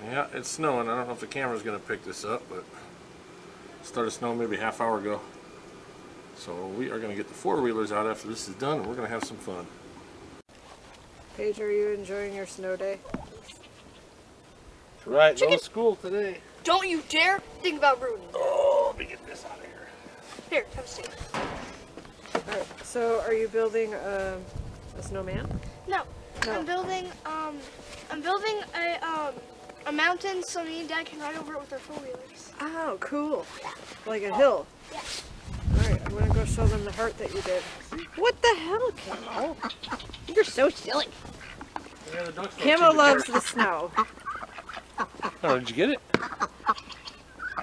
Yeah, it's snowing. I don't know if the camera's going to pick this up, but it started snowing maybe a half hour ago. So we are going to get the four-wheelers out after this is done, and we're going to have some fun. Paige, are you enjoying your snow day? That's right, no school today. Don't you dare think about ruining it. Oh, let me get this out of here. Here, have a seat. Alright, so are you building a snowman? No. No. I'm building a mountain so me and Dad can ride over it with our four-wheelers. Oh, cool. Like a hill. Yeah. Alright, I'm gonna go show them the heart that you did. What the hell, Camo? You're so silly. Yeah, the ducks don't Camo seem to loves care. the snow. Oh, did you get it?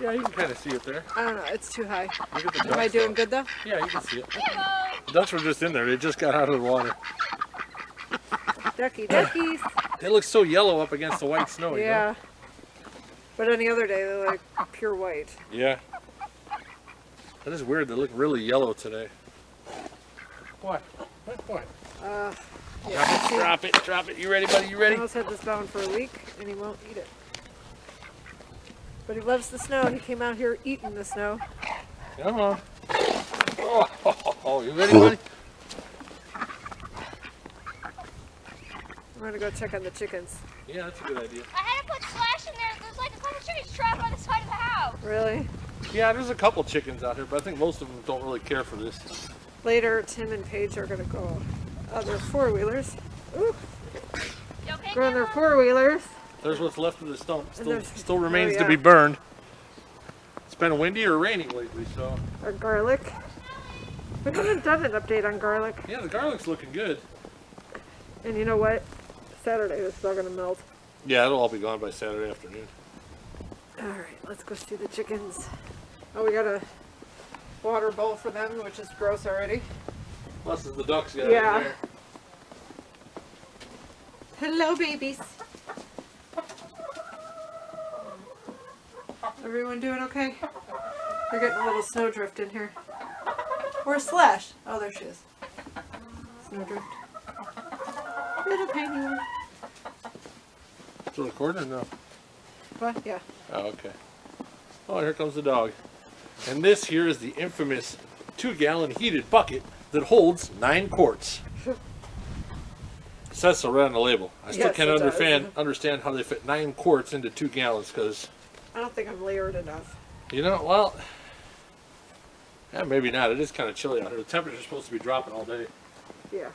Yeah, you can kind of see it there. I don't know, it's too high. Look at the Am I ducks, doing though. good though? Yeah, you can see it. The ducks were just in there. They just got out of the water. Ducky duckies. They look so yellow up against the white snow. Yeah. But any other day they're like pure white. You know? Yeah. That is weird. They look really yellow today. What? What? Yeah. Drop it. Drop it. You ready, buddy? You ready? Camo's had this bound for a week and he won't eat it. But he loves the snow. He came out here eating the snow. Come on. Oh, you ready, buddy? I'm gonna go check on the chickens. Yeah, that's a good idea. I had to put Slash in there. There's like a couple chickens trapped on the side of the house. Really? Yeah, there's a couple chickens out here, but I think most of them don't really care for this. Later, Tim and Paige are gonna go on their four-wheelers. Ooh, You okay, go on their Grandma? four-wheelers. There's what's left of the stump. there's- Still remains oh, to yeah. be burned. It's been windy or raining lately, so. Our garlic. We haven't done an update on garlic. Yeah, the garlic's looking good. And you know what? Saturday this is all gonna melt. Yeah, it'll all be gone by Saturday afternoon. Alright, let's go see the chickens. Oh, we got a water bowl for them, which is gross already. Plus, the ducks got Yeah. in there. Hello, babies. Everyone doing okay? We're getting a little snowdrift in here. Where's Slash? Oh, there she is. Snowdrift. Little tiny one. Is it recording or no? What? Yeah. Oh, okay. Oh, here comes the dog. And this here is the infamous 2-gallon heated bucket that holds 9 quarts. It says so right on the label. I still Yes, can't it does. understand how they fit 9 quarts into 2 gallons because, I don't think I'm layered enough. you know, well, yeah, maybe not. It is kind of chilly out here. The temperature's supposed to be dropping all day. Yeah.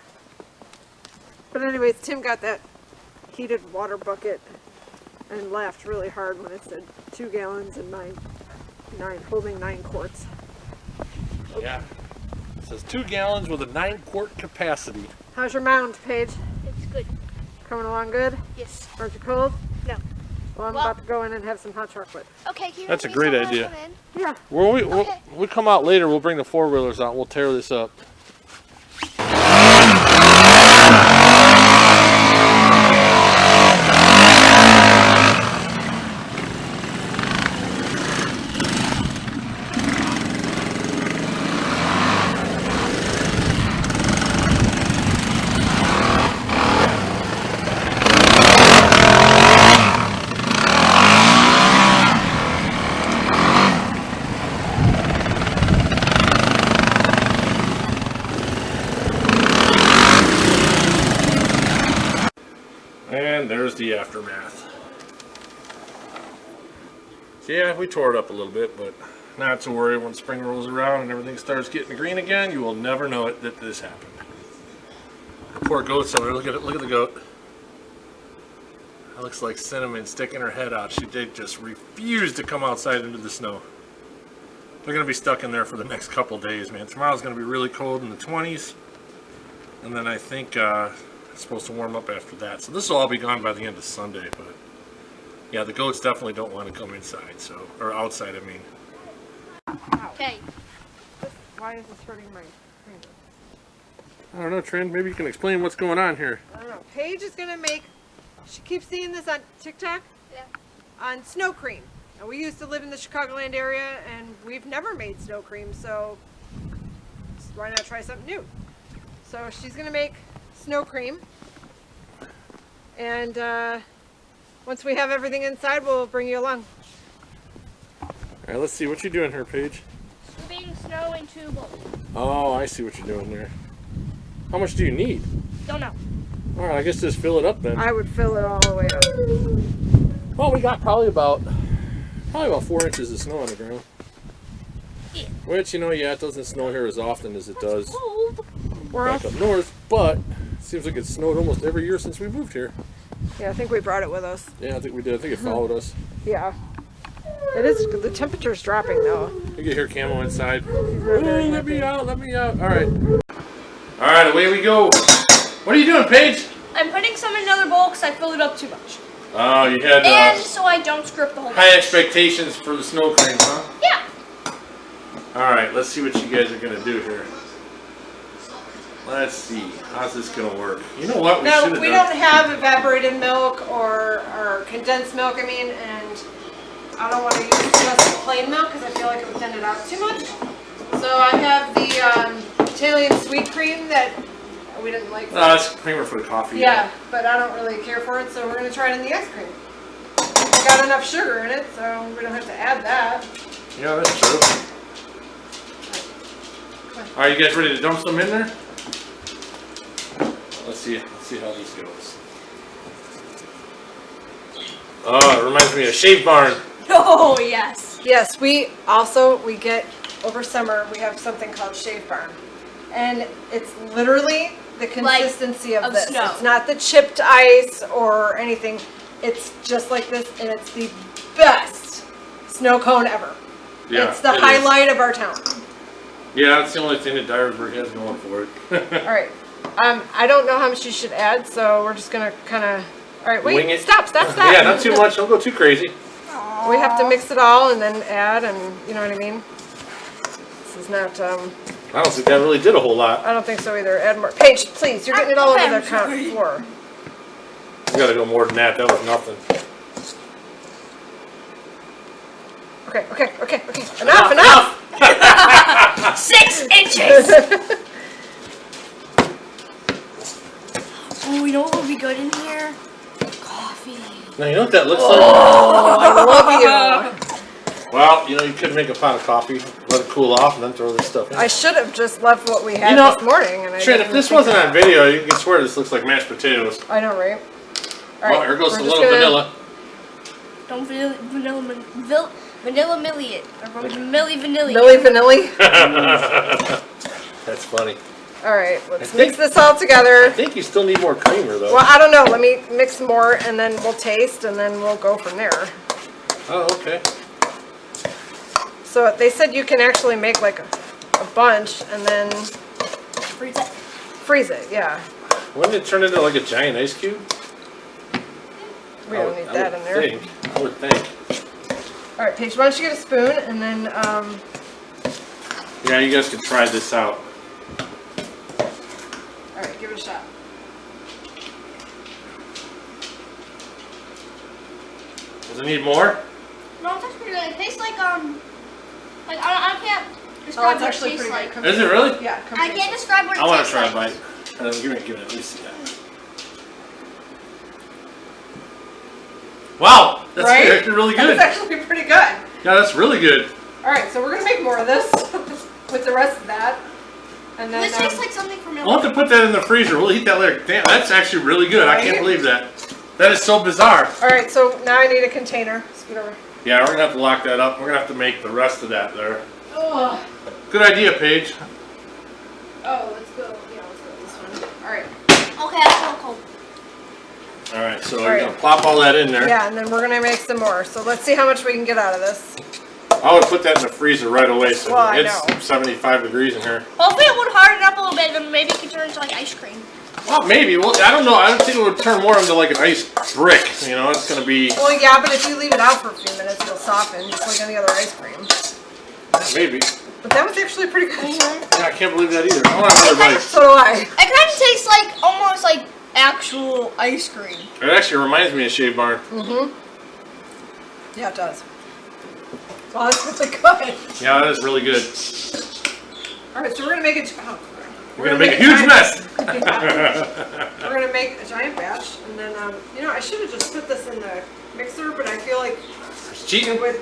But anyways, Tim got that heated water bucket and laughed really hard when it said 2 gallons and holding 9 quarts. Yeah. It says 2 gallons with a 9-quart capacity. How's your mound, Paige? It's good. Coming along good? Yes. Aren't you cold? No. Well, I'm Well- about to go in and have some hot chocolate. Okay, can you That's a make me great some idea. last one in? Yeah. When Okay. we come out later, we'll bring the 4-wheelers out and we'll tear this up. And there's the aftermath. So yeah, we tore it up a little bit, but not to worry. When spring rolls around and everything starts getting green again, you will never know it that this happened. Poor goat's over there. Look at it. Look at the goat. That looks like Cinnamon sticking her head out. She did just refuse to come outside into the snow. They're going to be stuck in there for the next couple days, man. Tomorrow's going to be really cold in the 20s. And then I think it's supposed to warm up after that. So this will all be gone by the end of Sunday. But yeah, the goats definitely don't want to come inside, so, or outside, I mean. Okay. Why is this hurting my finger? I don't know, Trent. Maybe you can explain what's going on here. I don't know. Paige is gonna make, she keeps seeing this on TikTok. Yeah. On snow cream. Now, we used to live in the Chicagoland area and we've never made snow cream, so why not try something new? So she's gonna make snow cream and Once we have everything inside, we'll bring you along. All right, let's see what you're doing here, Paige. Scooping snow into bowls. Oh, I see what you're doing there. How much do you need? Don't know. All right, I guess just fill it up then. I would fill it all the way up. Well, we got probably about 4 inches of snow on the ground. Yeah. Which, you know, yeah, it doesn't snow here as often as it does Cold. We're back off. up north, but it seems like it's snowed almost every year since we moved here. Yeah, I think we brought it with us. Yeah, I think we did. I think it followed us. Yeah. It is. The temperature's dropping though. You can hear Camo inside. He's not very Ooh, let me happy. out, let me out. All right. All right, away we go. What are you doing, Paige? I'm putting some in another bowl because I filled it up too much. Oh, you had And so I don't screw up the whole high expectations for the snow cream, huh? Yeah. All right, let's see what you guys are going to do here. Let's see. How's this going to work? You know what? No, should we done. don't have evaporated milk or condensed milk. I mean, and I don't want to use just plain milk because I feel like it would thin it out too much. So I have the Italian sweet cream that we didn't like. That's creamer for the coffee. Yeah, but I don't really care for it, so we're gonna try it in the ice cream. It's got enough sugar in it, so we don't have to add that. Yeah, that's true. All right, you guys ready to dump some in there? Let's see how this goes. Oh, it reminds me of Shave Barn. Oh, yes. Yes, we get over summer we have something called Shave Barn, and it's literally the consistency of this. snow. It's not the chipped ice or anything. It's just like this, and it's the best snow cone ever. Yeah, it's the it is. highlight of our town. Yeah, that's the only thing that Dyersburg has going for it. All right. I don't know how much you should add, so we're just gonna kind of. All right, wait. Wing it. Stop. Yeah, not too much. Don't go too crazy. We have to mix it all and then add, and you know what I mean. This is not. I don't think that really did a whole lot. I don't think so either. Add more. Paige, please. You're getting it all over the floor. We gotta go more than that. That was nothing. Okay. Enough. 6 inches. Oh, you know what would be good in here? Coffee. Now, you know what that looks like? I love you. Well, you know, you could make a pot of coffee, let it cool off, and then throw this stuff in. I should have just left what we had You know, this morning, and I Trent, didn't if this think wasn't of on that. video, you can swear this looks like mashed potatoes. I know, right? All Well, here goes we're the just little gonna- vanilla. Don't vanilla millie it. Or millie vanilla. Milli Vanilli. That's funny. All right, let's I mix think- this all I together. think you still need more creamer, though. Well, I don't know. Let me mix more, and then we'll taste, and then we'll go from there. Oh, okay. So they said you can actually make like a bunch, and then Freeze it. freeze it. Yeah, Wouldn't it turn into like a giant ice cube? we don't need that in there. I would think. All right, Paige, why don't you get a spoon, and then Yeah, you guys can try this out. all right, give it a shot. Does it need more? No, it tastes pretty good. It tastes like I can't Oh, describe it's what it actually tastes pretty like. good. Is it really? Yeah, come I taste can't it. describe what it I want tastes to try a like. bite. Give it at least that. Wow, that's Right? actually really good. That's actually pretty good. Yeah, that's really good. All right, so we're gonna make more of this with the rest of that, and then This tastes like something from We'll have to put that in the freezer. We'll heat that later. Damn, that's actually really good. I can't Right? believe that. That is so bizarre. all right, so now I need a container. Scoot over. Yeah, we're gonna have to lock that up. We're gonna have to make the rest of that there. Oh, Good idea, Paige. let's go. Yeah, let's go with this one. All right. Okay, that's a little cold. All right, so All you're right. gonna plop all that in there. Yeah, and then we're gonna make some more. So let's see how much we can get out of this. I would put that in the freezer right away. So Well, I it's know. 75 degrees in here. Well, if it would harden up a little bit, then maybe it could turn into like ice cream. Well, maybe. Well, I don't know. I don't think it would turn more into like an ice brick. You know, it's gonna be Well, yeah, but if you leave it out for a few minutes, it'll soften just like any other ice cream. maybe. But that was actually pretty good. Yeah, I can't believe that either. I want another bite. So do I. It kind of tastes like almost like actual ice cream. It actually reminds me of Shave Barn. Yeah, it does. Well, that's really good. Yeah, that is really good. All right, so we're gonna make it. Oh, We're gonna make a huge mess. Yeah. We're gonna make a giant batch, and then, you know, I should have just put this in the mixer, but I feel like It's cheating. it would,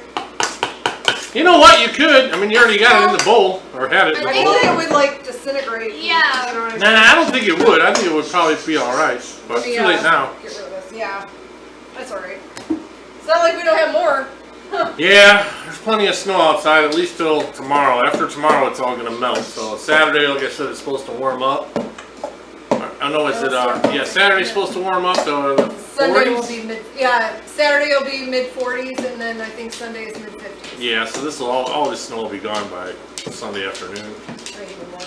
You know what? You could. I mean, you already got it in the bowl, or had it in the I feel bowl. like it would like disintegrate. Yeah. You know what I mean? Nah, I don't think it would. I think it would probably be all right. But it's too late now. Get rid of this. Yeah, that's all right. It's not like we don't have more. Yeah, there's plenty of snow outside, at least till tomorrow. After tomorrow, it's all gonna melt. So Saturday, like I said, it's supposed to warm up. I know, is it, yeah, Saturday's supposed to warm up to the Sunday will 40s? be Saturday will be mid 40s, and then I think Sunday is mid 50s. Yeah, so this will all this snow will be gone by Sunday afternoon. Or even more.